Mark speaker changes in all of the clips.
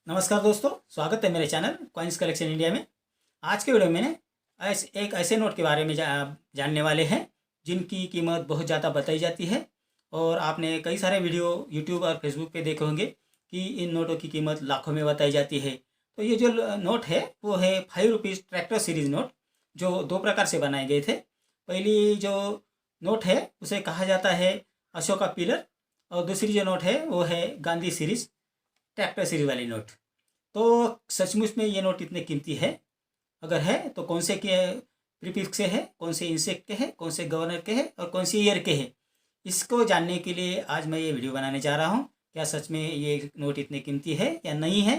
Speaker 1: नमस्कार दोस्तों, स्वागत है मेरे चैनल कॉइन्स कलेक्शन इंडिया में। आज के वीडियो में एक ऐसे नोट के बारे में जानने वाले हैं जिनकी कीमत बहुत ज़्यादा बताई जाती है। और आपने कई सारे वीडियो यूट्यूब और फेसबुक पे देखे होंगे कि इन नोटों की कीमत लाखों में बताई जाती है। तो ये जो नोट है वो है 5 रुपीज़ ट्रैक्टर सीरीज़ नोट, जो दो प्रकार से बनाए गए थे। पहली जो नोट है उसे कहा जाता है अशोका पिलर, और दूसरी जो नोट है वो है गांधी सीरीज़ ट्रैक्टर सीरीज वाली नोट। तो सचमुच में ये नोट इतने कीमती है, अगर है तो कौन से के प्रीफिक्स से है, कौन से इंसेक्ट के हैं, कौन से गवर्नर के हैं और कौन सी ईयर के हैं, इसको जानने के लिए आज मैं ये वीडियो बनाने जा रहा हूँ। क्या सच में ये नोट इतने कीमती है या नहीं है,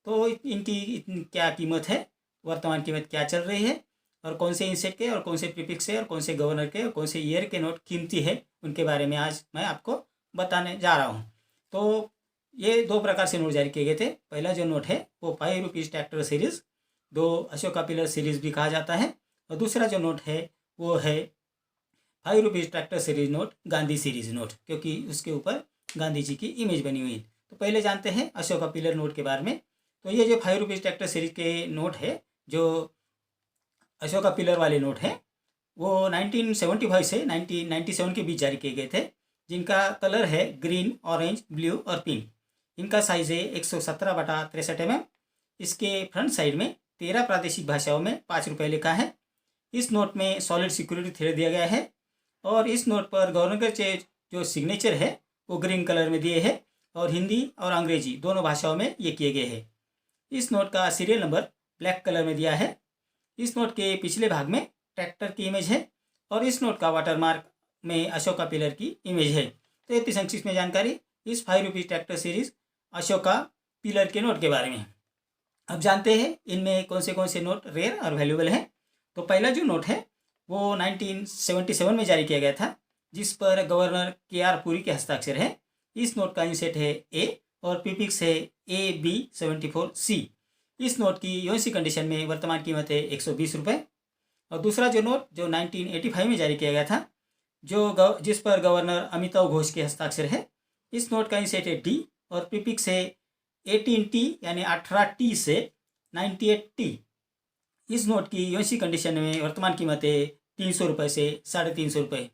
Speaker 1: तो इनकी क्या कीमत है, वर्तमान कीमत क्या चल रही है, और कौन से इंसेक्ट के और कौन से प्रीफिक्स से और कौन से गवर्नर के और कौन से ईयर के नोट कीमती है, उनके बारे में आज मैं आपको बताने जा रहा हूँ। तो ये दो प्रकार से नोट जारी किए गए थे। पहला जो नोट है वो 5 रुपीज़ ट्रैक्टर सीरीज़, दो अशोका पिलर सीरीज़ भी कहा जाता है। और दूसरा जो नोट है वो है 5 rupees tractor series note, Gandhi series note, क्योंकि उसके ऊपर गांधी जी की इमेज बनी हुई है। तो पहले जानते हैं अशोका पिलर नोट के बारे में। तो ये जो 5 रुपीज़ ट्रैक्टर सीरीज के नोट है, जो अशोका पिलर वाले नोट हैं, वो 1975 से 1997 के बीच जारी किए गए थे, जिनका कलर है ग्रीन, ऑरेंज, ब्लू और पिंक। इनका साइज़ है 117/63 mm। इसके फ्रंट साइड में 13 प्रादेशिक भाषाओं में 5 रुपये लिखा है। इस नोट में सॉलिड सिक्योरिटी थ्रेड दिया गया है, और इस नोट पर गवर्नर के जो सिग्नेचर है वो ग्रीन कलर में दिए है, और हिंदी और अंग्रेजी दोनों भाषाओं में ये किए गए हैं। इस नोट का सीरियल नंबर ब्लैक कलर में दिया है। इस नोट के पिछले भाग में ट्रैक्टर की इमेज है, और इस नोट का वाटरमार्क में अशोका पिलर की इमेज है। तो ये थी संक्षिप्त में जानकारी इस 5 rupees tractor series Ashoka pillar के नोट के बारे में। अब जानते हैं इनमें कौन से नोट रेयर और वैल्यूएबल हैं। तो पहला जो नोट है वो 1977 में जारी किया गया था, जिस पर गवर्नर KR पुरी के हस्ताक्षर है। इस नोट का इंसेट है A और प्रीफिक्स है AB74C। इस नोट की यूएससी कंडीशन में वर्तमान कीमत है 120 रुपये। और दूसरा जो नोट जो 1985 में जारी किया गया था, जिस पर गवर्नर अमिताभ घोष के हस्ताक्षर है, इस नोट का इंसेट है D और प्रीफिक्स है 18T यानी 18T से 98T। इस नोट की यूएससी कंडीशन में वर्तमान कीमत है 300 रुपये से 350 रुपये।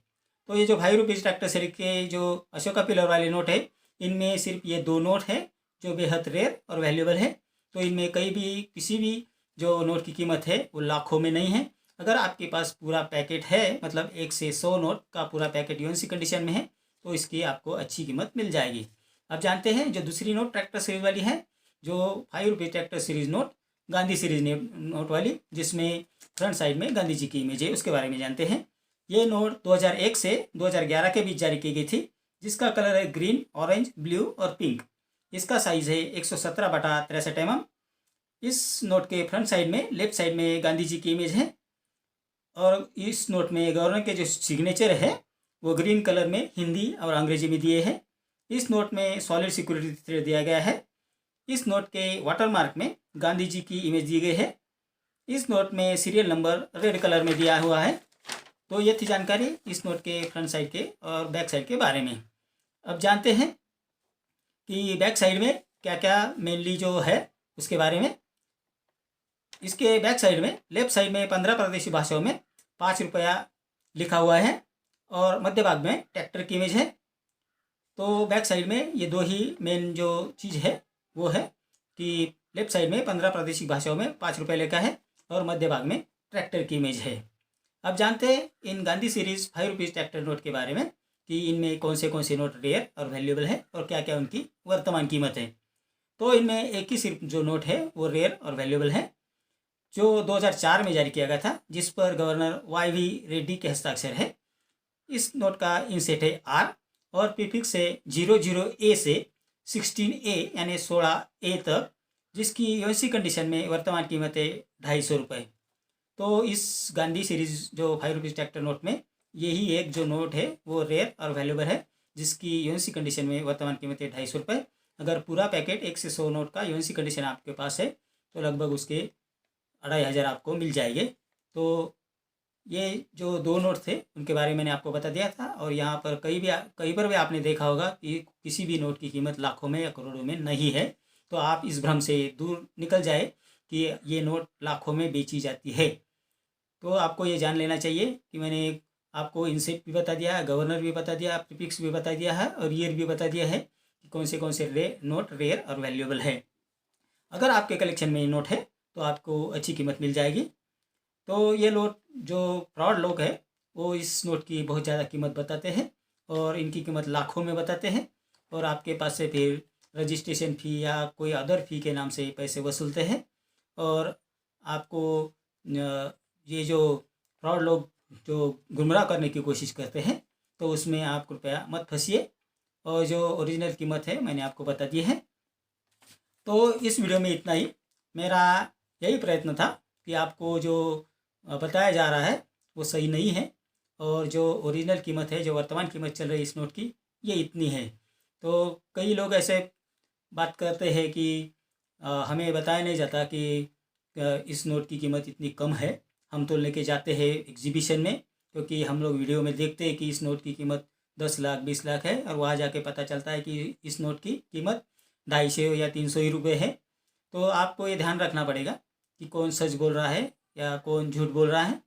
Speaker 1: तो ये जो 5 रुपीज़ ट्रैक्टर सीरीज के जो अशोका पिलर वाले नोट है, इनमें सिर्फ ये दो नोट है जो बेहद रेयर और वैल्यूएबल है। तो इनमें किसी भी जो नोट की कीमत है वो लाखों में नहीं है। अगर आपके पास पूरा पैकेट है, मतलब 1 से 100 नोट का पूरा पैकेट यूएससी कंडीशन में है, तो इसकी आपको अच्छी कीमत मिल जाएगी। अब जानते हैं जो दूसरी नोट ट्रैक्टर सीरीज वाली है, जो 5 rupees tractor series note, Gandhi series note वाली, जिसमें फ्रंट साइड में गांधी जी की इमेज है, उसके बारे में जानते हैं। ये नोट 2001 से 2011 के बीच जारी की गई थी, जिसका कलर है ग्रीन, ऑरेंज, ब्लू और पिंक। इसका साइज़ है 117/63 mm। इस नोट के फ्रंट साइड में लेफ्ट साइड में गांधी जी की इमेज है, और इस नोट में गवर्नर के जो सिग्नेचर है वो ग्रीन कलर में हिंदी और अंग्रेजी में दिए हैं। इस नोट में सॉलिड सिक्योरिटी थ्रेड दिया गया है। इस नोट के वाटरमार्क में गांधी जी की इमेज दी गई है। इस नोट में सीरियल नंबर रेड कलर में दिया हुआ है। तो ये थी जानकारी इस नोट के फ्रंट साइड के और बैक साइड के बारे में। अब जानते हैं कि बैक साइड में क्या क्या मेनली जो है उसके बारे में। इसके बैक साइड में लेफ्ट साइड में 15 प्रादेशिक भाषाओं में 5 रुपया लिखा हुआ है, और मध्य भाग में ट्रैक्टर की इमेज है। तो बैक साइड में ये दो ही मेन जो चीज़ है वो है कि लेफ्ट साइड में 15 प्रादेशिक भाषाओं में 5 रुपये लिखा है, और मध्य भाग में ट्रैक्टर की इमेज है। अब जानते हैं इन Gandhi series 5 rupees tractor note के बारे में कि इनमें कौन से नोट रेयर और वैल्यूएबल है और क्या क्या उनकी वर्तमान कीमत है। तो इनमें एक ही सिर्फ जो नोट है वो रेयर और वैल्यूएबल है, जो 2004 में जारी किया गया था, जिस पर गवर्नर YV रेड्डी के हस्ताक्षर है। इस नोट का इंसेट है R और प्रीफिक्स है 00A से 16A यानी 16A तक, जिसकी यूएससी कंडीशन में वर्तमान कीमत है 250 रुपये। तो इस गांधी सीरीज जो 5 रुपीज़ ट्रैक्टर नोट में यही एक जो नोट है वो रेयर और वैल्यूएबल है, जिसकी यूएससी कंडीशन में वर्तमान कीमत है 250 रुपये। अगर पूरा पैकेट 1 से 100 नोट का यूएससी कंडीशन आपके पास है तो लगभग उसके 2500 आपको मिल जाएंगे। तो ये जो दो नोट थे उनके बारे में मैंने आपको बता दिया था, और यहाँ पर कई बार भी आपने देखा होगा कि किसी भी नोट की कीमत लाखों में या करोड़ों में नहीं है। तो आप इस भ्रम से दूर निकल जाए कि ये नोट लाखों में बेची जाती है। तो आपको ये जान लेना चाहिए कि मैंने आपको इनसेप्ट भी बता दिया है, गवर्नर भी बता दिया, प्रीफिक्स भी बता दिया है और ईयर भी बता दिया है कि कौन से नोट रेयर और वैल्यूएबल है। अगर आपके कलेक्शन में ये नोट है तो आपको अच्छी कीमत मिल जाएगी। तो ये नोट जो फ्रॉड लोग हैं वो इस नोट की बहुत ज़्यादा कीमत बताते हैं और इनकी कीमत लाखों में बताते हैं और आपके पास से फिर रजिस्ट्रेशन फ़ी या कोई अदर फ़ी के नाम से पैसे वसूलते हैं। और आपको ये जो फ्रॉड लोग जो गुमराह करने की कोशिश करते हैं तो उसमें आप कृपया मत फंसिए और जो ओरिजिनल कीमत है मैंने आपको बता दी है। तो इस वीडियो में इतना ही। मेरा यही प्रयत्न था कि आपको जो बताया जा रहा है वो सही नहीं है और जो ओरिजिनल कीमत है, जो वर्तमान कीमत चल रही है इस नोट की, ये इतनी है। तो कई लोग ऐसे बात करते हैं कि हमें बताया नहीं जाता कि इस नोट की कीमत इतनी कम है। हम तो लेके जाते हैं एग्जीबिशन में, क्योंकि हम लोग वीडियो में देखते हैं कि इस नोट की कीमत 10 लाख 20 लाख है और वहाँ जाके पता चलता है कि इस नोट की कीमत 250 या 300 ही रुपये है। तो आपको ये ध्यान रखना पड़ेगा कि कौन सच बोल रहा है या कौन झूठ बोल रहा है।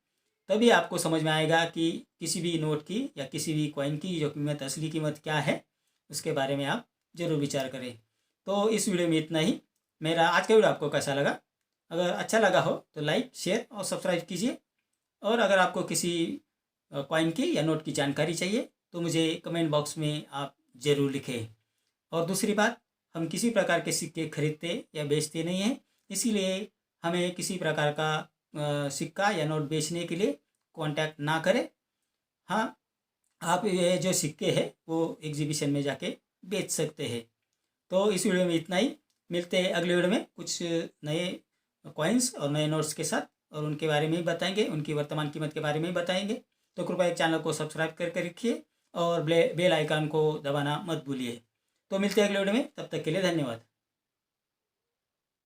Speaker 1: तभी आपको समझ में आएगा कि किसी भी नोट की या किसी भी कॉइन की जो कीमत, असली कीमत क्या है, उसके बारे में आप ज़रूर विचार करें। तो इस वीडियो में इतना ही। मेरा आज का वीडियो आपको कैसा लगा? अगर अच्छा लगा हो तो लाइक, शेयर और सब्सक्राइब कीजिए। और अगर आपको किसी कॉइन की या नोट की जानकारी चाहिए तो मुझे कमेंट बॉक्स में आप ज़रूर लिखें। और दूसरी बात, हम किसी प्रकार के सिक्के खरीदते या बेचते नहीं हैं, इसीलिए हमें किसी प्रकार का सिक्का या नोट बेचने के लिए कांटेक्ट ना करें। हाँ, आप ये जो सिक्के हैं वो एग्जीबिशन में जाके बेच सकते हैं। तो इस वीडियो में इतना ही। मिलते हैं अगले वीडियो में कुछ नए कॉइन्स और नए नोट्स के साथ, और उनके बारे में ही बताएंगे, उनकी वर्तमान कीमत के बारे में ही बताएंगे। तो कृपया चैनल को सब्सक्राइब करके रखिए और बेल आइकन को दबाना मत भूलिए। तो मिलते हैं अगले वीडियो में, तब तक के लिए धन्यवाद।